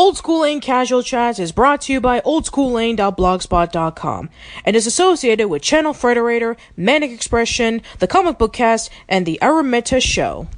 Old School Lane Casual Chats is brought to you by oldsschoollane.blogspot.com and is associated with Channel Frederator, Manic Expression, the Comic Book Cast, and the Arun Mehta Show.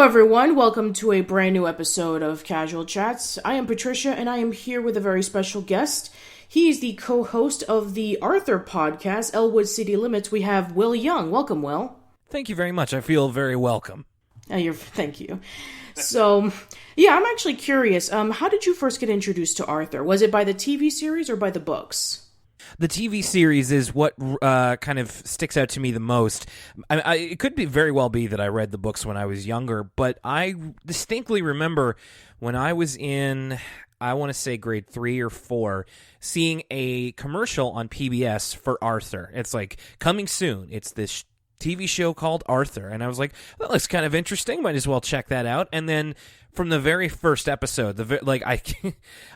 Everyone, welcome to a brand new episode of Casual Chats. I am Patricia, and I am here with a very special guest. He is the co-host of the Arthur podcast, Elwood City Limits. We have Will Young. Welcome, Will. Thank you very much. I feel very welcome. Thank you. So, I'm actually curious. How did you first get introduced to Arthur? Was it by the TV series or by the books? The TV series is what kind of sticks out to me the most. It could very well be that I read the books when I was younger, but I distinctly remember when I was in, I want to say grade 3 or 4, seeing a commercial on PBS for Arthur. It's like, coming soon. It's this TV show called Arthur. And I was like, that looks kind of interesting. Might as well check that out. And then from the very first episode,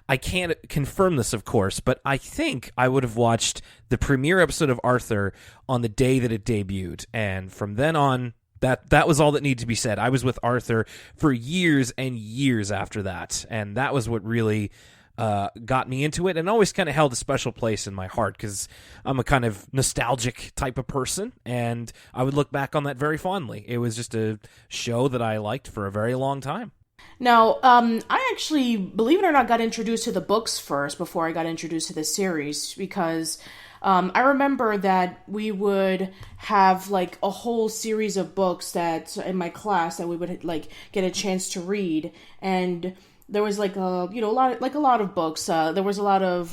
I can't confirm this, of course, but I think I would have watched the premiere episode of Arthur on the day that it debuted. And from then on, that was all that needed to be said. I was with Arthur for years and years after that. And that was what really got me into it, and always kind of held a special place in my heart because I'm a kind of nostalgic type of person, and I would look back on that very fondly. It was just a show that I liked for a very long time. Now, I actually, believe it or not, got introduced to the books first before I got introduced to the series because I remember that we would have like a whole series of books that in my class that we would like get a chance to read, and there was like a lot of books. There was a lot of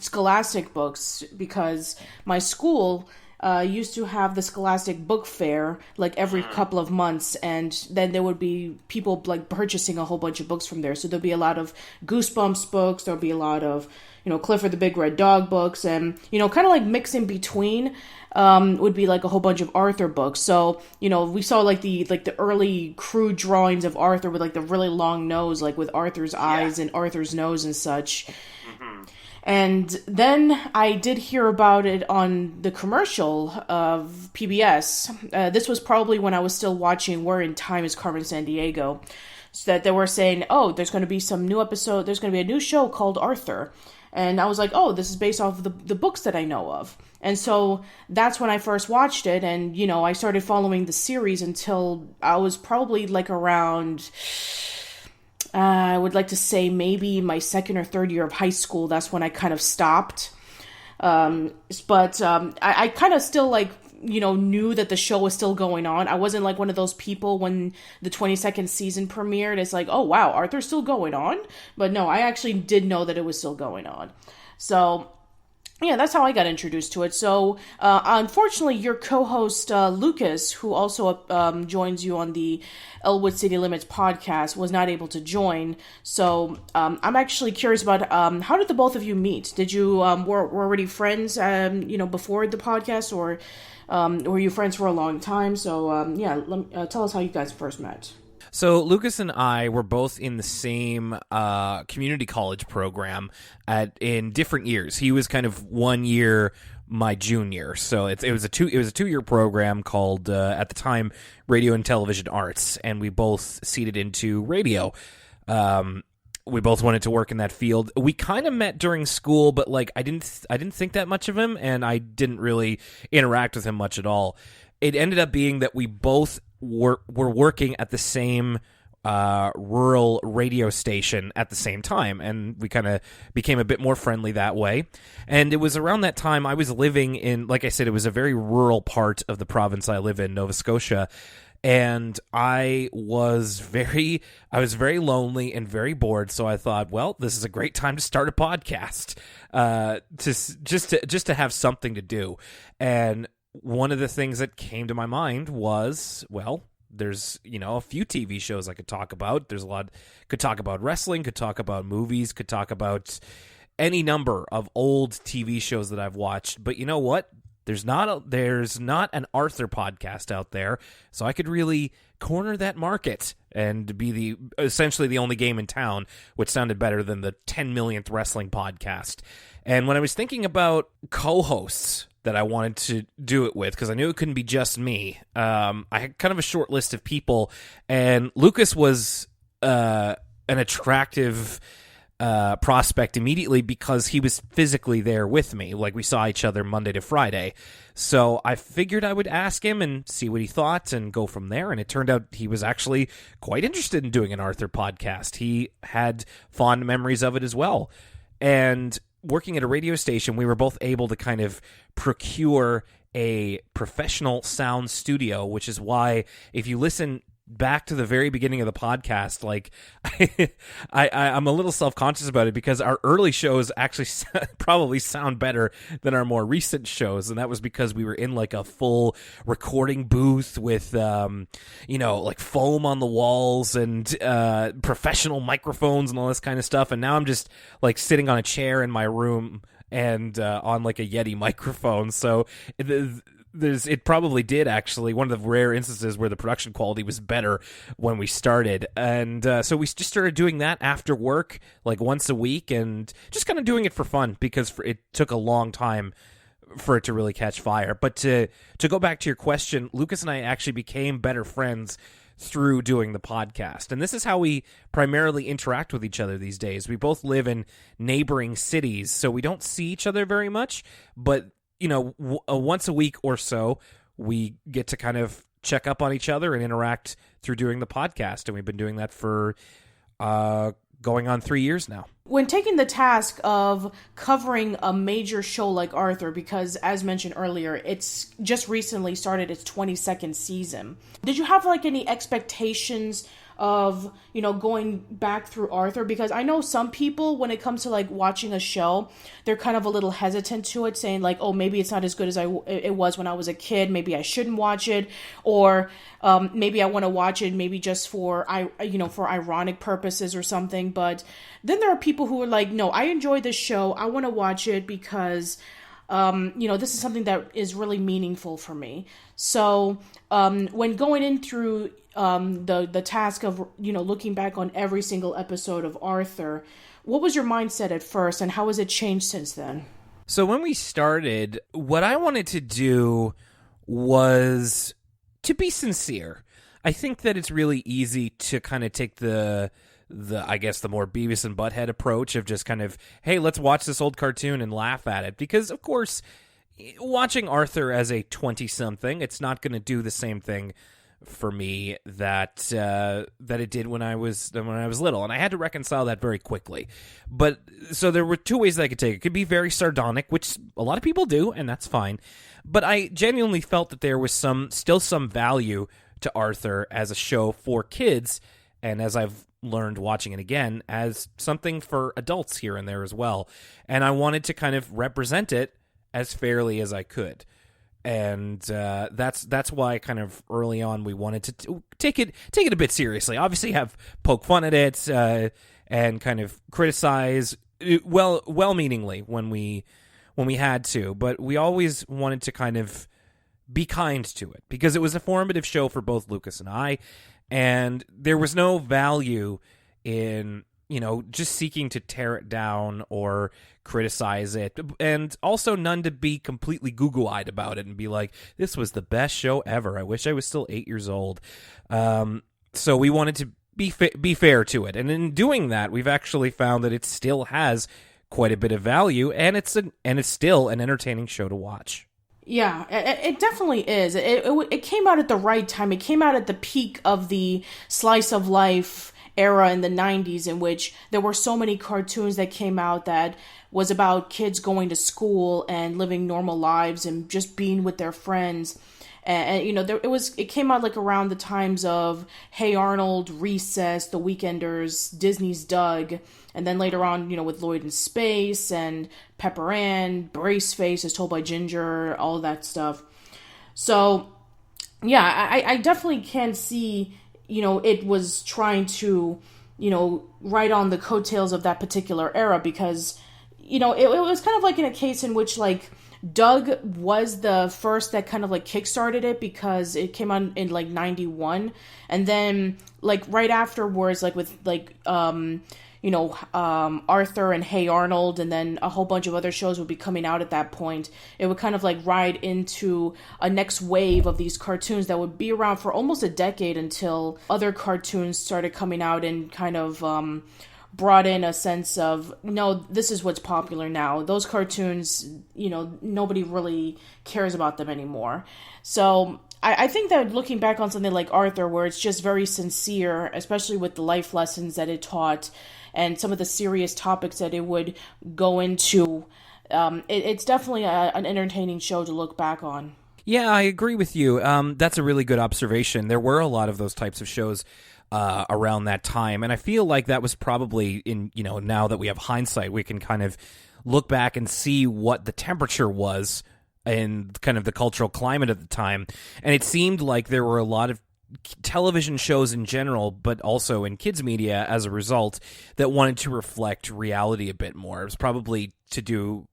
scholastic books because my school used to have the Scholastic Book Fair like every couple of months, and then there would be people like purchasing a whole bunch of books from there. So there'd be a lot of Goosebumps books. There'd be a lot of Clifford the Big Red Dog books, and kind of like mix in between would be like a whole bunch of Arthur books. So we saw like the early crude drawings of Arthur with like the really long nose, like with Arthur's eyes and Arthur's nose and such. Mm-hmm. And then I did hear about it on the commercial of PBS. This was probably when I was still watching Where in Time is Carmen Sandiego. So that they were saying, oh, there's going to be some new episode, there's going to be a new show called Arthur. And I was like, oh, this is based off of the books that I know of. And so that's when I first watched it. And, I started following the series until I was probably like around, I would like to say maybe my second or third year of high school. That's when I kind of stopped. But I kind of still like, knew that the show was still going on. I wasn't like one of those people when the 22nd season premiered. It's like, oh, wow, Arthur's still going on? But no, I actually did know that it was still going on. So yeah, that's how I got introduced to it. So, unfortunately, your co-host, Lucas, who also joins you on the Elwood City Limits podcast, was not able to join. So, I'm actually curious about how did the both of you meet? Did you were already friends, before the podcast, or were you friends for a long time? So, tell us how you guys first met. So Lucas and I were both in the same community college program in different years. He was kind of 1 year my junior, so it was a 2-year program called at the time Radio and Television Arts, and we both seeded into radio. We both wanted to work in that field. We kind of met during school, but like I didn't think that much of him, and I didn't really interact with him much at all. It ended up being that we both were working at the same rural radio station at the same time, and we kind of became a bit more friendly that way. And it was around that time I was living in, like I said, it was a very rural part of the province I live in, Nova Scotia. And I was very lonely and very bored, so I thought, well, this is a great time to start a podcast, just to have something to do. And one of the things that came to my mind was, well, there's, a few TV shows I could talk about. There's a lot, could talk about wrestling, could talk about movies, could talk about any number of old TV shows that I've watched. But you know what? There's not an Arthur podcast out there, so I could really corner that market and be essentially the only game in town, which sounded better than the 10 millionth wrestling podcast. And when I was thinking about co-hosts that I wanted to do it with, because I knew it couldn't be just me, I had kind of a short list of people, and Lucas was an attractive prospect immediately because he was physically there with me. Like, we saw each other Monday to Friday. So I figured I would ask him and see what he thought and go from there. And it turned out he was actually quite interested in doing an Arthur podcast. He had fond memories of it as well. And working at a radio station, we were both able to kind of procure a professional sound studio, which is why if you listen back to the very beginning of the podcast, like I'm a little self-conscious about it because our early shows actually probably sound better than our more recent shows, and that was because we were in like a full recording booth with like foam on the walls and professional microphones and all this kind of stuff. And now I'm just like sitting on a chair in my room and on like a Yeti microphone. So it probably did actually, one of the rare instances where the production quality was better when we started. And so we just started doing that after work, like once a week, and just kind of doing it for fun because it took a long time for it to really catch fire. But to go back to your question, Lucas and I actually became better friends through doing the podcast. And this is how we primarily interact with each other these days. We both live in neighboring cities, so we don't see each other very much, but once a week or so, we get to kind of check up on each other and interact through doing the podcast. And we've been doing that for going on 3 years now. When taking the task of covering a major show like Arthur, because as mentioned earlier, it's just recently started its 22nd season, did you have like any expectations of, going back through Arthur? Because I know some people, when it comes to like watching a show, they're kind of a little hesitant to it, saying like, oh, maybe it's not as good as it was when I was a kid. Maybe I shouldn't watch it. Or maybe I want to watch it maybe just for ironic purposes or something. But then there are people who are like, no, I enjoy this show. I want to watch it because this is something that is really meaningful for me. So when going in through the task of, looking back on every single episode of Arthur, what was your mindset at first and how has it changed since then? So when we started, what I wanted to do was to be sincere. I think that it's really easy to kind of take the I guess the more Beavis and Butthead approach of just kind of, hey, let's watch this old cartoon and laugh at it. Because, of course, watching Arthur as a 20-something, it's not going to do the same thing for me that it did when I was little. And I had to reconcile that very quickly. But so there were two ways that I could take it. It could be very sardonic, which a lot of people do, and that's fine. But I genuinely felt that there was still some value to Arthur as a show for kids, and as I've learned watching it again, as something for adults here and there as well. And I wanted to kind of represent it as fairly as I could. And that's why kind of early on we wanted to take it a bit seriously. Obviously have poke fun at it and kind of criticize well-meaningly when we had to, but we always wanted to kind of be kind to it because it was a formative show for both Lucas and I. And there was no value in, just seeking to tear it down or criticize it. And also none to be completely Google-eyed about it and be like, this was the best show ever. I wish I was still 8 years old. So we wanted to be fair to it. And in doing that, we've actually found that it still has quite a bit of value, and it's still an entertaining show to watch. Yeah, it definitely is. It came out at the right time. It came out at the peak of the slice of life era in the 90s, in which there were so many cartoons that came out that was about kids going to school and living normal lives and just being with their friends. And it came out like around the times of Hey Arnold, Recess, The Weekenders, Disney's Doug, and then later on, with Lloyd in Space and Pepper Ann, Braceface, As Told by Ginger, all of that stuff. So, yeah, I definitely can see, it was trying to, ride on the coattails of that particular era because, it was kind of like in a case in which, like, Doug was the first that kind of like kickstarted it because it came on in like 91, and then like right afterwards, like with like Arthur and Hey Arnold, and then a whole bunch of other shows would be coming out at that point. It would kind of like ride into a next wave of these cartoons that would be around for almost a decade until other cartoons started coming out and kind of brought in a sense of, no, this is what's popular now. Those cartoons, nobody really cares about them anymore. So I think that looking back on something like Arthur, where it's just very sincere, especially with the life lessons that it taught and some of the serious topics that it would go into, it's definitely an entertaining show to look back on. Yeah, I agree with you. That's a really good observation. There were a lot of those types of shows around that time, and I feel like that was probably in, now that we have hindsight, we can kind of look back and see what the temperature was and kind of the cultural climate at the time. And it seemed like there were a lot of television shows in general, but also in kids media as a result, that wanted to reflect reality a bit more. It was probably to do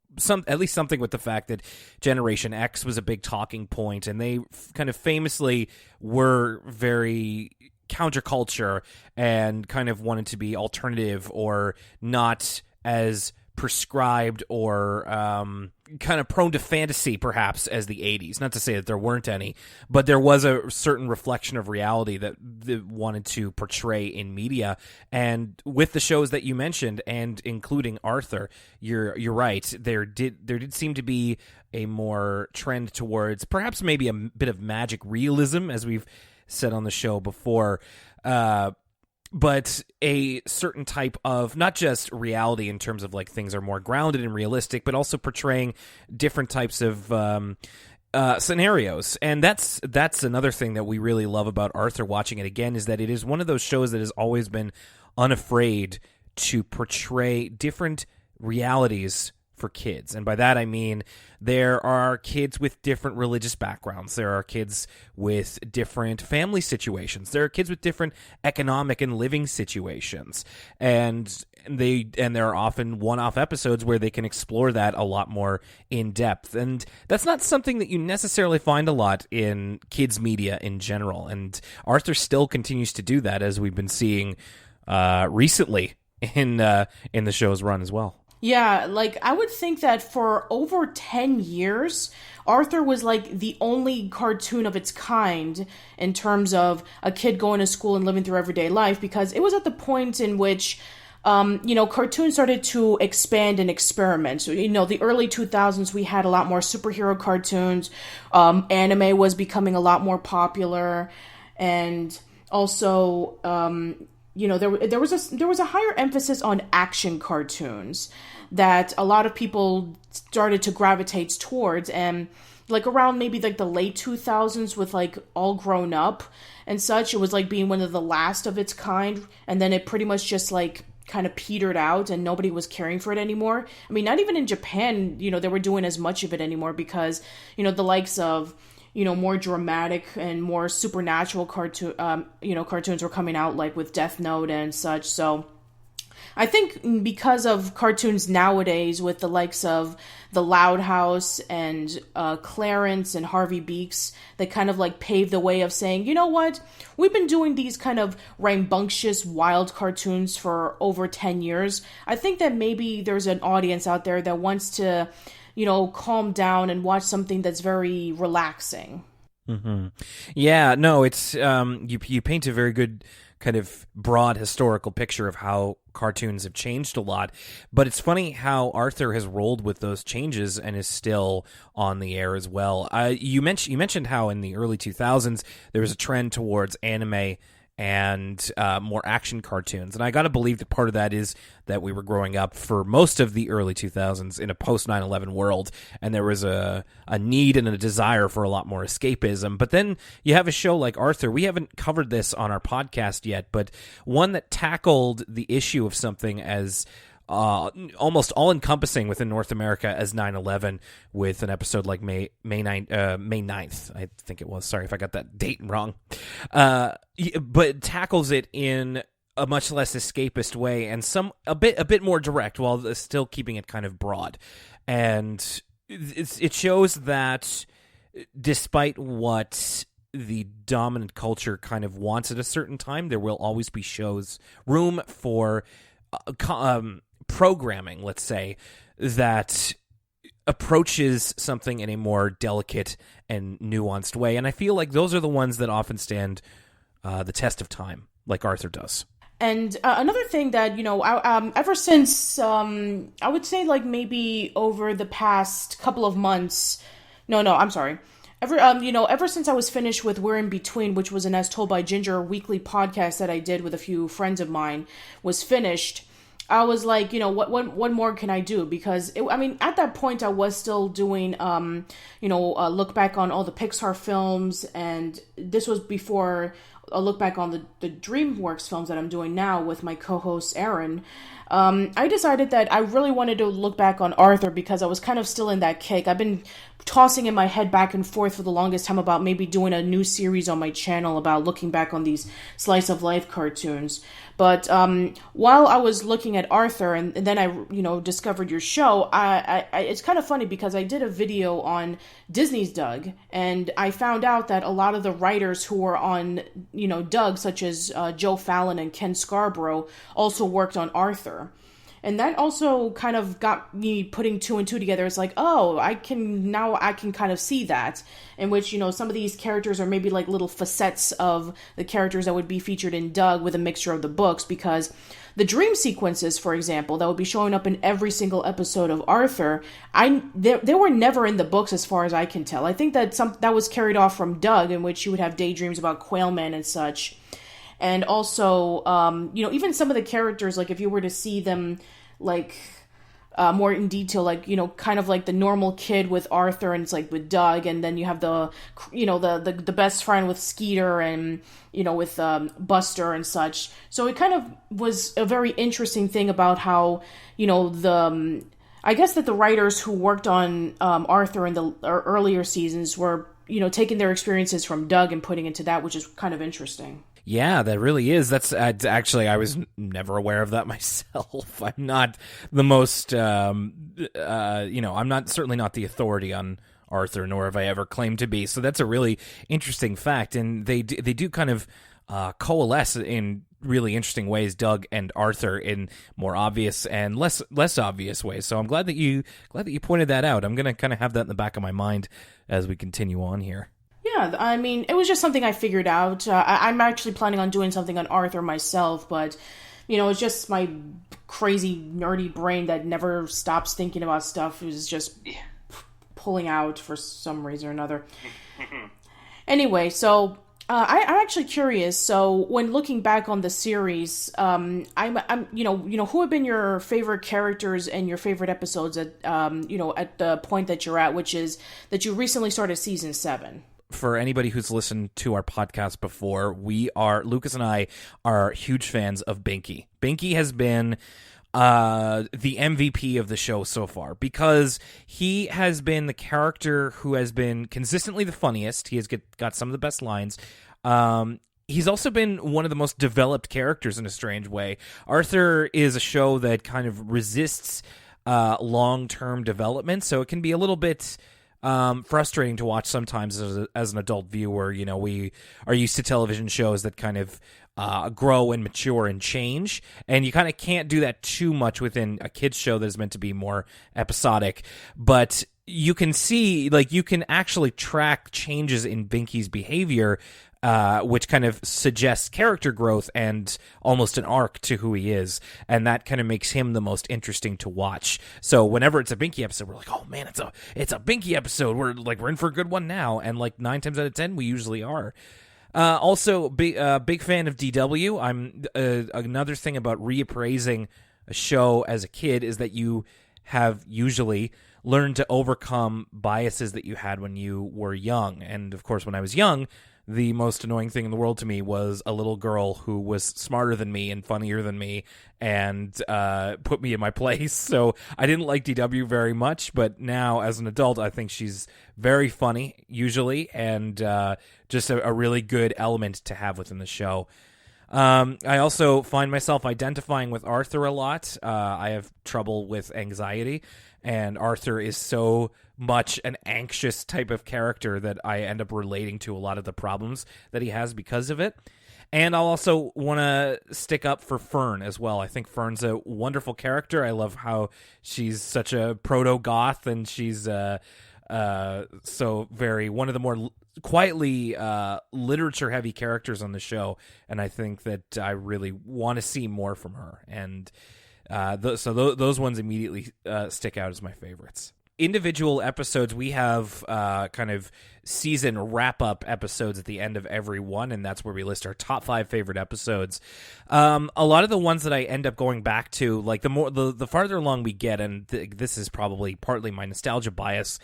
at least something with the fact that Generation X was a big talking point, and they kind of famously were very counterculture and kind of wanted to be alternative or not as prescribed or kind of prone to fantasy perhaps as the 80s. Not to say that there weren't any, but there was a certain reflection of reality that they wanted to portray in media. And with the shows that you mentioned, and including Arthur, you're right, there did seem to be a more trend towards perhaps maybe a bit of magic realism, as we've said on the show before, but a certain type of not just reality in terms of like things are more grounded and realistic, but also portraying different types of scenarios. And that's another thing that we really love about Arthur watching it again, is that it is one of those shows that has always been unafraid to portray different realities for kids. And by that I mean there are kids with different religious backgrounds, there are kids with different family situations, there are kids with different economic and living situations, and there are often one-off episodes where they can explore that a lot more in depth. And that's not something that you necessarily find a lot in kids media in general, and Arthur still continues to do that, as we've been seeing recently in the show's run as well. Yeah, like, I would think that for over 10 years, Arthur was, like, the only cartoon of its kind in terms of a kid going to school and living through everyday life, because it was at the point in which, cartoons started to expand and experiment. So, the early 2000s, we had a lot more superhero cartoons. Anime was becoming a lot more popular, and also there was a higher emphasis on action cartoons that a lot of people started to gravitate towards, and like around maybe like the late 2000s with like All Grown Up and such, it was like being one of the last of its kind, and then it pretty much just like kind of petered out and nobody was caring for it anymore. I mean, not even in Japan, they were doing as much of it anymore, because the likes of more dramatic and more supernatural cartoons were coming out, like with Death Note and such. So I think because of cartoons nowadays with the likes of The Loud House and Clarence and Harvey Beaks, that kind of like paved the way of saying, you know what, we've been doing these kind of rambunctious, wild cartoons for over 10 years. I think that maybe there's an audience out there that wants to, calm down and watch something that's very relaxing. Mm-hmm. Yeah, no, it's you paint a very good kind of broad historical picture of how cartoons have changed a lot, but it's funny how Arthur has rolled with those changes and is still on the air as well. You mentioned how in the early 2000s there was a trend towards anime and more action cartoons, and I gotta believe that part of that is that we were growing up for most of the early 2000s in a post 9/11 world, and there was a need and a desire for a lot more escapism. But then you have a show like Arthur. We haven't covered this on our podcast yet, but one that tackled the issue of something as almost all-encompassing within North America as 9/11, with an episode like May 9th, I think it was. Sorry if I got that date wrong. But tackles it in a much less escapist way and a bit more direct, while still keeping it kind of broad. And it shows that despite what the dominant culture kind of wants at a certain time, there will always be room for programming, let's say, that approaches something in a more delicate and nuanced way. And I feel like those are the ones that often stand the test of time, like Arthur does. And another thing that, ever since, I would say like maybe over the past couple of months, I'm sorry. Ever since I was finished with We're in Between, which was an As Told by Ginger weekly podcast that I did with a few friends of mine, was finished, I was like, what more can I do? Because, at that point, I was still doing, a look back on all the Pixar films, and this was before a look back on the DreamWorks films that I'm doing now with my co-host, Arun. I decided that I really wanted to look back on Arthur because I was kind of still in that kick. I've been tossing in my head back and forth for the longest time about maybe doing a new series on my channel about looking back on these slice of life cartoons. But while I was looking at Arthur and then I discovered your show, I it's kind of funny because I did a video on Disney's Doug, and I found out that a lot of the writers who were on Doug, such as Joe Fallon and Ken Scarborough, also worked on Arthur. And that also kind of got me putting two and two together. It's like, oh, I can kind of see that, in which, some of these characters are maybe like little facets of the characters that would be featured in Doug with a mixture of the books, because the dream sequences, for example, that would be showing up in every single episode of Arthur, they were never in the books as far as I can tell. I think that that was carried off from Doug, in which you would have daydreams about Quailman and such. And also, even some of the characters, like if you were to see them like more in detail, like, kind of like the normal kid with Arthur and it's like with Doug, and then you have the best friend with Skeeter and, with Buster and such. So it kind of was a very interesting thing about how, I guess that the writers who worked on Arthur in the earlier seasons were, taking their experiences from Doug and putting into that, which is kind of interesting. Yeah, that really is. That's actually, I was never aware of that myself. I'm not the most, I'm certainly not the authority on Arthur, nor have I ever claimed to be. So that's a really interesting fact, and they do kind of coalesce in really interesting ways, Doug and Arthur, in more obvious and less obvious ways. So I'm glad that you pointed that out. I'm gonna kind of have that in the back of my mind as we continue on here. Yeah, it was just something I figured out. I'm actually planning on doing something on Arthur myself, but, it's just my crazy, nerdy brain that never stops thinking about stuff is just pulling out for some reason or another. Anyway, so I'm actually curious. So when looking back on the series, I'm who have been your favorite characters and your favorite episodes at the point that you're at, which is that you recently started season 7. For anybody who's listened to our podcast before, Lucas and I are huge fans of Binky. Binky has been the MVP of the show so far because he has been the character who has been consistently the funniest. He has got some of the best lines. he's also been one of the most developed characters in a strange way. Arthur is a show that kind of resists long-term development, so it can be a little bit frustrating to watch sometimes as an adult viewer. You know, we are used to television shows that kind of grow and mature and change, and you kind of can't do that too much within a kids show that is meant to be more episodic. But you can see, like, you can actually track changes in Binky's behavior, which kind of suggests character growth and almost an arc to who he is, and that kind of makes him the most interesting to watch. So whenever it's a Binky episode, we're like, oh man, it's a Binky episode. We're in for a good one now, and like 9 times out of 10, we usually are. Also, big fan of DW. I'm another thing about reappraising a show as a kid is that you have usually learned to overcome biases that you had when you were young. And of course, when I was young, the most annoying thing in the world to me was a little girl who was smarter than me and funnier than me and put me in my place. So I didn't like DW very much, but now as an adult, I think she's very funny, usually, and just a really good element to have within the show. I also find myself identifying with Arthur a lot. I have trouble with anxiety, and Arthur is so much an anxious type of character that I end up relating to a lot of the problems that he has because of it. And I'll also want to stick up for Fern as well. I think Fern's a wonderful character. I love how she's such a proto-goth, and she's so very one of the more quietly literature-heavy characters on the show, and I think that I really want to see more from her. And those ones immediately stick out as my favorites. Individual episodes, we have kind of season wrap-up episodes at the end of every one, and that's where we list our top 5 favorite episodes. A lot of the ones that I end up going back to, like the farther along we get, and this is probably partly my nostalgia bias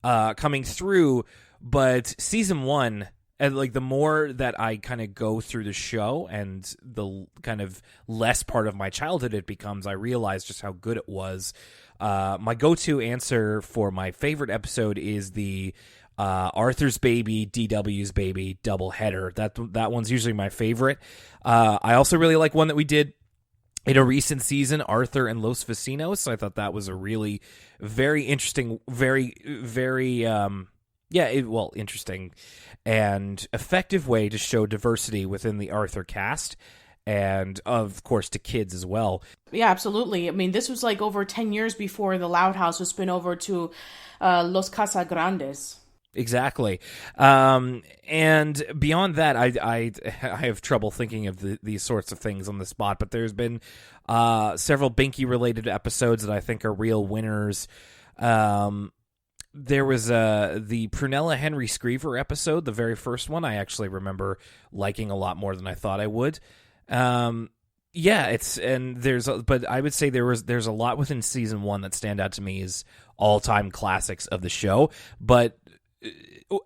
coming through, but season 1, and like the more that I kind of go through the show and the kind of less part of my childhood it becomes, I realize just how good it was. My go-to answer for my favorite episode is the Arthur's Baby, DW's Baby doubleheader. That one's usually my favorite. I also really like one that we did in a recent season, Arthur and Los Vecinos. I thought that was a really very interesting, very, very, interesting and effective way to show diversity within the Arthur cast, and of course to kids as well. Yeah, absolutely. I mean, this was like over 10 years before the Loud House was spun over to Los Casa Grandes. Exactly. And beyond that, I have trouble thinking of these sorts of things on the spot, but there's been several Binky-related episodes that I think are real winners. There was the Prunella Henry Screever episode, the very first one. I actually remember liking a lot more than I thought I would. But I would say there's a lot within season 1 that stand out to me as all-time classics of the show. But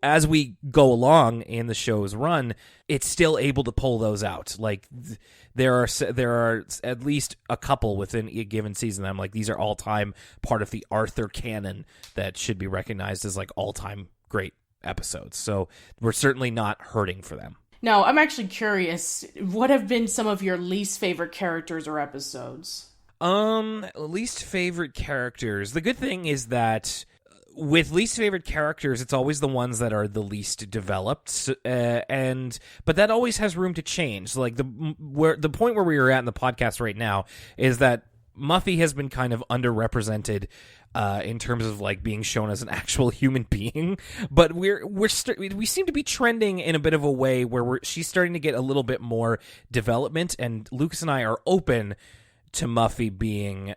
as we go along in the show's run, it's still able to pull those out. Like there are at least a couple within a given season that I'm like, these are all-time part of the Arthur canon that should be recognized as like all-time great episodes. So we're certainly not hurting for them. Now, I'm actually curious, what have been some of your least favorite characters or episodes? Least favorite characters. The good thing is that with least favorite characters, it's always the ones that are the least developed, but that always has room to change. Like the point where we are at in the podcast right now is that Muffy has been kind of underrepresented in terms of like being shown as an actual human being, but we seem to be trending in a bit of a way where she's starting to get a little bit more development, and Lucas and I are open to Muffy being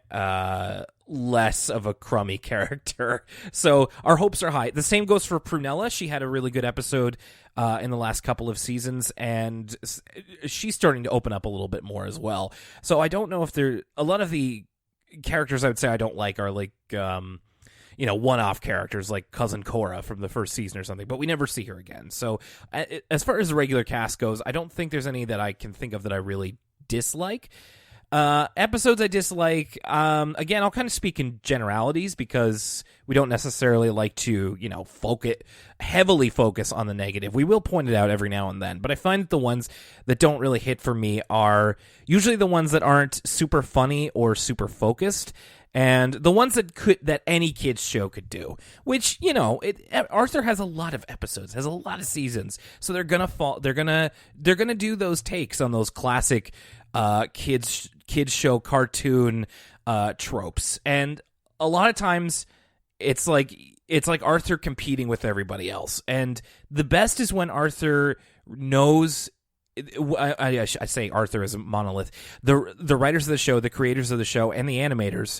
less of a crummy character. So our hopes are high. The same goes for Prunella. She had a really good episode in the last couple of seasons, and she's starting to open up a little bit more as well. So I don't know if a lot of the characters I would say I don't like are like one-off characters like Cousin Cora from the first season or something, but we never see her again. So as far as the regular cast goes, I don't think there's any that I can think of that I really dislike. Episodes I dislike, again, I'll kind of speak in generalities because we don't necessarily like to, heavily focus on the negative. We will point it out every now and then, but I find that the ones that don't really hit for me are usually the ones that aren't super funny or super focused, and the ones that any kid's show could do, which, Arthur has a lot of episodes, has a lot of seasons, so they're gonna do those takes on those classic kids show cartoon tropes, and a lot of times it's like Arthur competing with everybody else. And the best is when Arthur knows. I say Arthur is a monolith. The writers of the show, the creators of the show, and the animators,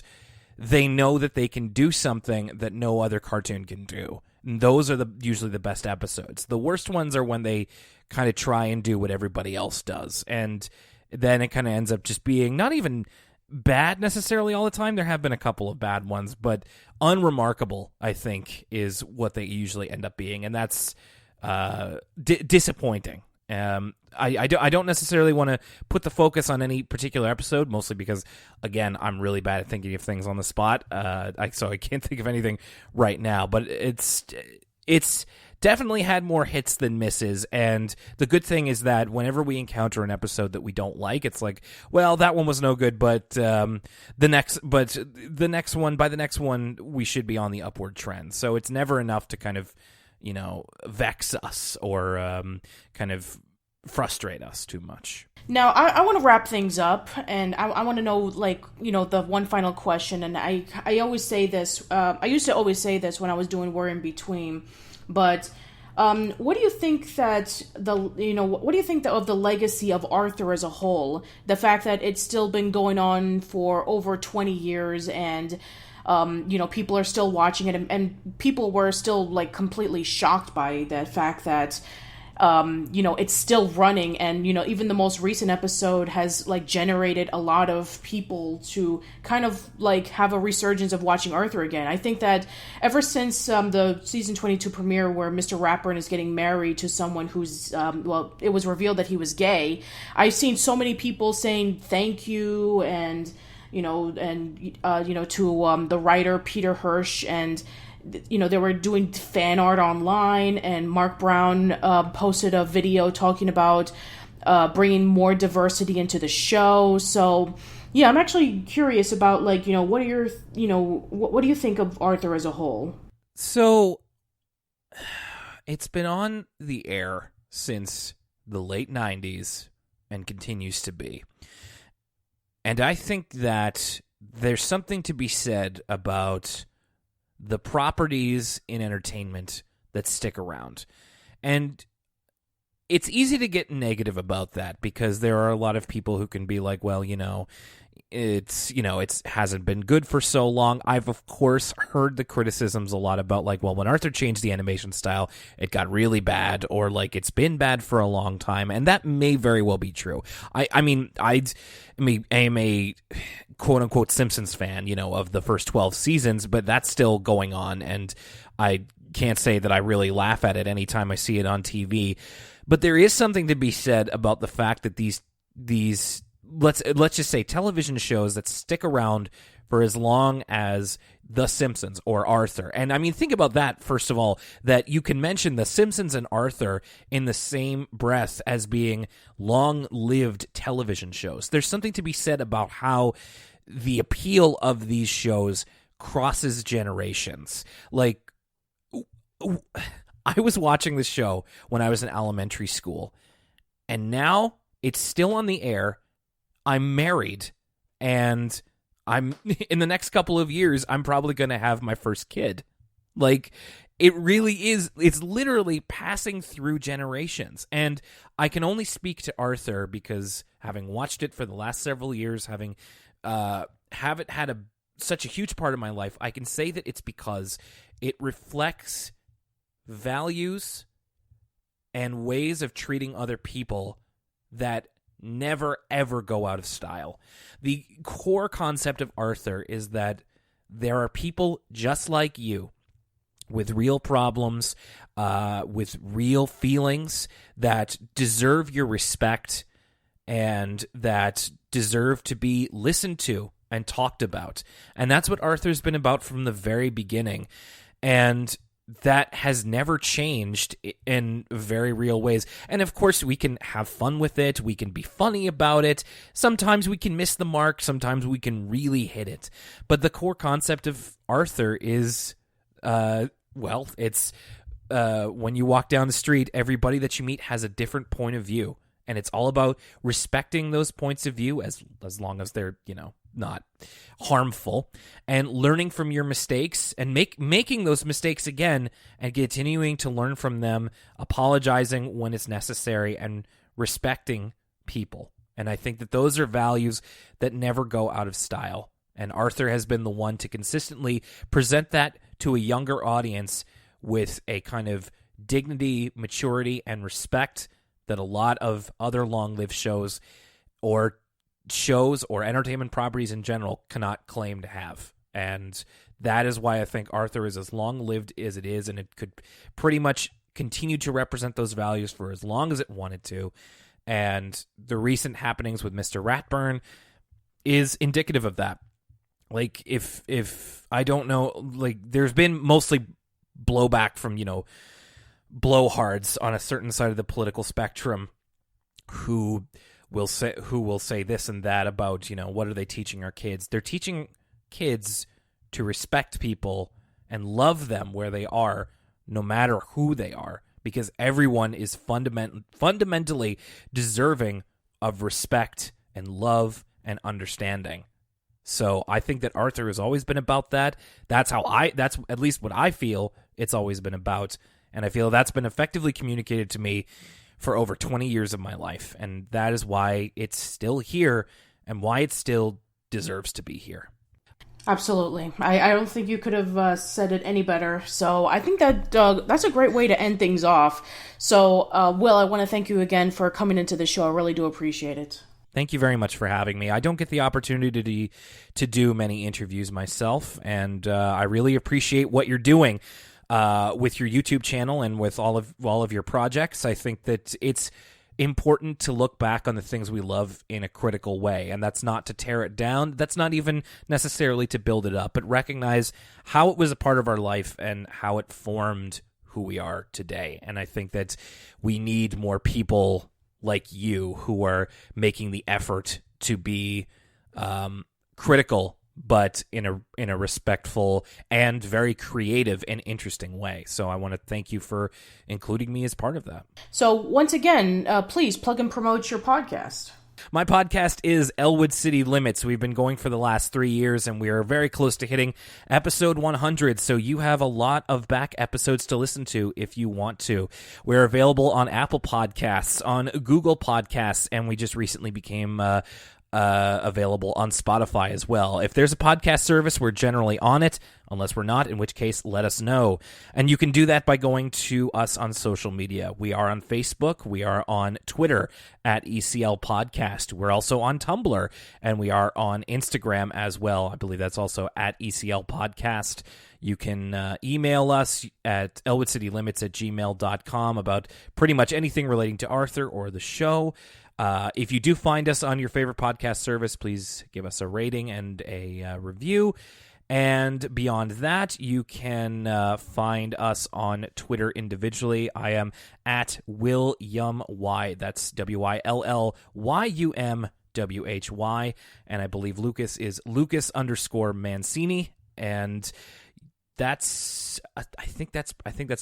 they know that they can do something that no other cartoon can do. And those are usually the best episodes. The worst ones are when they kind of try and do what everybody else does, and then it kind of ends up just being not even bad necessarily all the time. There have been a couple of bad ones, but unremarkable, I think, is what they usually end up being, and that's disappointing. I don't necessarily want to put the focus on any particular episode, mostly because, again, I'm really bad at thinking of things on the spot, so I can't think of anything right now, but it's definitely had more hits than misses, and the good thing is that whenever we encounter an episode that we don't like, it's like, well, that one was no good, but by the next one, we should be on the upward trend. So it's never enough to kind of, vex us or kind of frustrate us too much. Now, I want to wrap things up, and I want to know, the one final question, and I always say this, I used to always say this when I was doing We're in Between, but what do you think that what do you think of the legacy of Arthur as a whole? The fact that it's still been going on for over 20 years, and people are still watching it, and people were still completely shocked by the fact that it's still running, and even the most recent episode has generated a lot of people to kind of have a resurgence of watching Arthur again. I think that ever since the season 22 premiere, where Mr. Ratburn is getting married to someone who's it was revealed that he was gay, I've seen so many people saying thank you, and to the writer Peter Hirsch, and they were doing fan art online, and Marc Brown posted a video talking about bringing more diversity into the show. So, yeah, I'm actually curious about what are your what do you think of Arthur as a whole? So, it's been on the air since the late 90s and continues to be. And I think that there's something to be said about the properties in entertainment that stick around. And it's easy to get negative about that because there are a lot of people who can be like, well, it's hasn't been good for so long. I've, of course, heard the criticisms a lot about when Arthur changed the animation style, it got really bad, or it's been bad for a long time. And that may very well be true. I am a quote unquote Simpsons fan, of the first 12 seasons, but that's still going on. And I can't say that I really laugh at it anytime I see it on TV. But there is something to be said about the fact that these let's just say television shows that stick around for as long as The Simpsons or Arthur. And I mean, think about that, first of all, that you can mention The Simpsons and Arthur in the same breath as being long-lived television shows. There's something to be said about how the appeal of these shows crosses generations. I was watching this show when I was in elementary school, and now it's still on the air. I'm married, and I'm in the next couple of years, I'm probably going to have my first kid. It really is. It's literally passing through generations. And I can only speak to Arthur because having watched it for the last several years, having have it had such a huge part of my life, I can say that it's because it reflects values and ways of treating other people that never, ever go out of style. The core concept of Arthur is that there are people just like you with real problems, with real feelings that deserve your respect and that deserve to be listened to and talked about. And that's what Arthur's been about from the very beginning. And that has never changed in very real ways. And of course, we can have fun with it. We can be funny about it. Sometimes we can miss the mark. Sometimes we can really hit it. But the core concept of Arthur is, it's when you walk down the street, everybody that you meet has a different point of view. And it's all about respecting those points of view as long as they're, not harmful, and learning from your mistakes and making those mistakes again and continuing to learn from them, apologizing when it's necessary, and respecting people. And I think that those are values that never go out of style. And Arthur has been the one to consistently present that to a younger audience with a kind of dignity, maturity, and respect that a lot of other long-lived shows or entertainment properties in general cannot claim to have. And that is why I think Arthur is as long-lived as it is, and it could pretty much continue to represent those values for as long as it wanted to. And the recent happenings with Mr. Ratburn is indicative of that. Like, if I don't know, like, there's been mostly blowback from, blowhards on a certain side of the political spectrum who will say this and that about, what are they teaching our kids? They're teaching kids to respect people and love them where they are, no matter who they are, because everyone is fundamentally deserving of respect and love and understanding. So I think that Arthur has always been about that. That's at least what I feel it's always been about. And I feel that's been effectively communicated to me for over 20 years of my life. And that is why it's still here and why it still deserves to be here. Absolutely. I don't think you could have said it any better. So I think that that's a great way to end things off. So, Will, I want to thank you again for coming into the show. I really do appreciate it. Thank you very much for having me. I don't get the opportunity to do many interviews myself, and I really appreciate what you're doing with your YouTube channel and with all of your projects. I think that it's important to look back on the things we love in a critical way, and that's not to tear it down. That's not even necessarily to build it up, but recognize how it was a part of our life and how it formed who we are today. And I think that we need more people like you who are making the effort to be critical, but in a respectful and very creative and interesting way. So I want to thank you for including me as part of that. So once again, please plug and promote your podcast. My podcast is Elwood City Limits. We've been going for the last 3 years, and we are very close to hitting episode 100, so you have a lot of back episodes to listen to if you want to. We're available on Apple Podcasts, on Google Podcasts, and we just recently became available on Spotify as well. If there's a podcast service, we're generally on it, unless we're not, in which case, let us know. And you can do that by going to us on social media. We are on Facebook. We are on Twitter at ECL Podcast. We're also on Tumblr, and we are on Instagram as well. I believe that's also at ECL Podcast. You can email us at elwoodcitylimits@gmail.com about pretty much anything relating to Arthur or the show. If you do find us on your favorite podcast service, please give us a rating and a review. And beyond that, you can find us on Twitter individually. I am at WillYumWhy. That's WILLYUMWHY. And I believe Lucas is Lucas_Mancini. And I think that's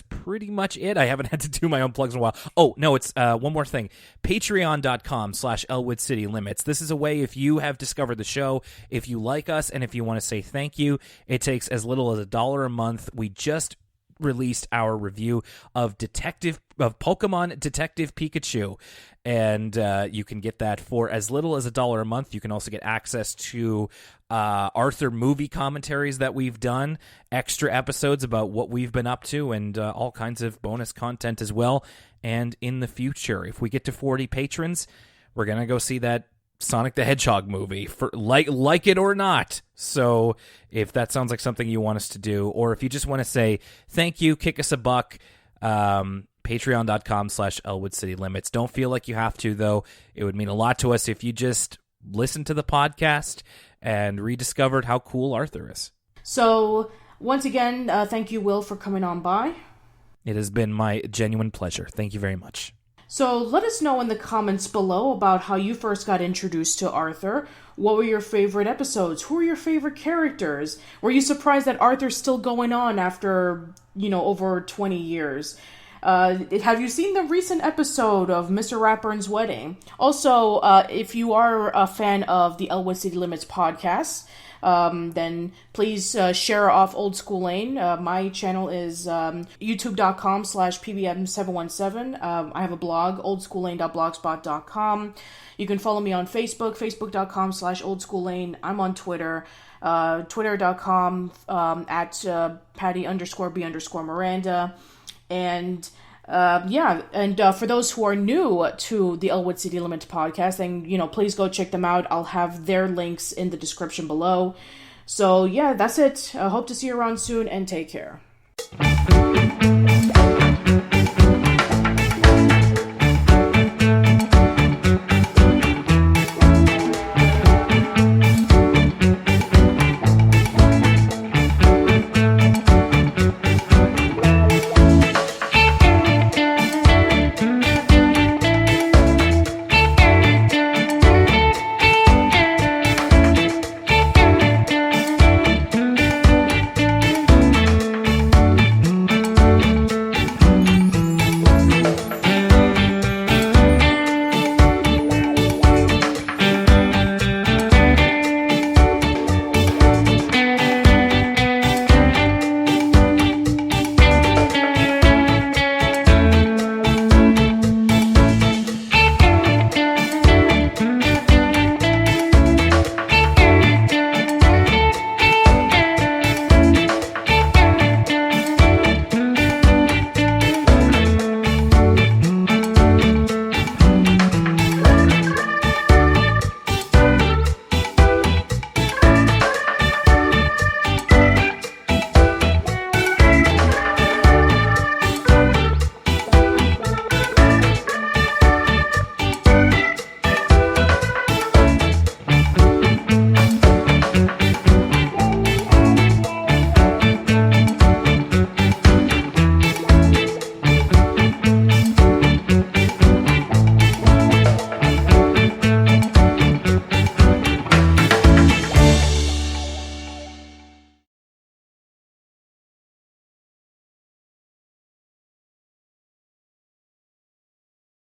pretty much it. I haven't had to do my own plugs in a while. Oh, no, it's one more thing. Patreon.com/Elwood City Limits. This is a way, if you have discovered the show, if you like us, and if you want to say thank you, it takes as little as $1 a month. We just released our review of Pokemon Detective Pikachu, and you can get that for as little as $1 a month. You can also get access to Arthur movie commentaries that we've done, extra episodes about what we've been up to, and all kinds of bonus content as well. And in the future, if we get to 40 patrons, we're gonna go see that Sonic the Hedgehog movie, for like it or not. So if that sounds like something you want us to do, or if you just want to say thank you, kick us a buck, patreon.com/Elwood City Limits. Don't feel like you have to, though. It would mean a lot to us if you just listened to the podcast and rediscovered how cool Arthur is. So, once again, thank you, Will, for coming on by. It has been my genuine pleasure. Thank you very much. So let us know in the comments below about how you first got introduced to Arthur. What were your favorite episodes? Who were your favorite characters? Were you surprised that Arthur's still going on after, over 20 years? Have you seen the recent episode of Mr. Ratburn's wedding? Also, if you are a fan of the Elwood City Limits podcast, then please share off Old School Lane. My channel is youtube.com/pbm717. I have a blog, oldschoollane.blogspot.com. You can follow me on Facebook, facebook.com/oldschoollane. I'm on Twitter, twitter.com at Patty_B_Miranda. And for those who are new to the Elwood City Limits podcast, then, please go check them out. I'll have their links in the description below. So, that's it. I hope to see you around soon, and take care.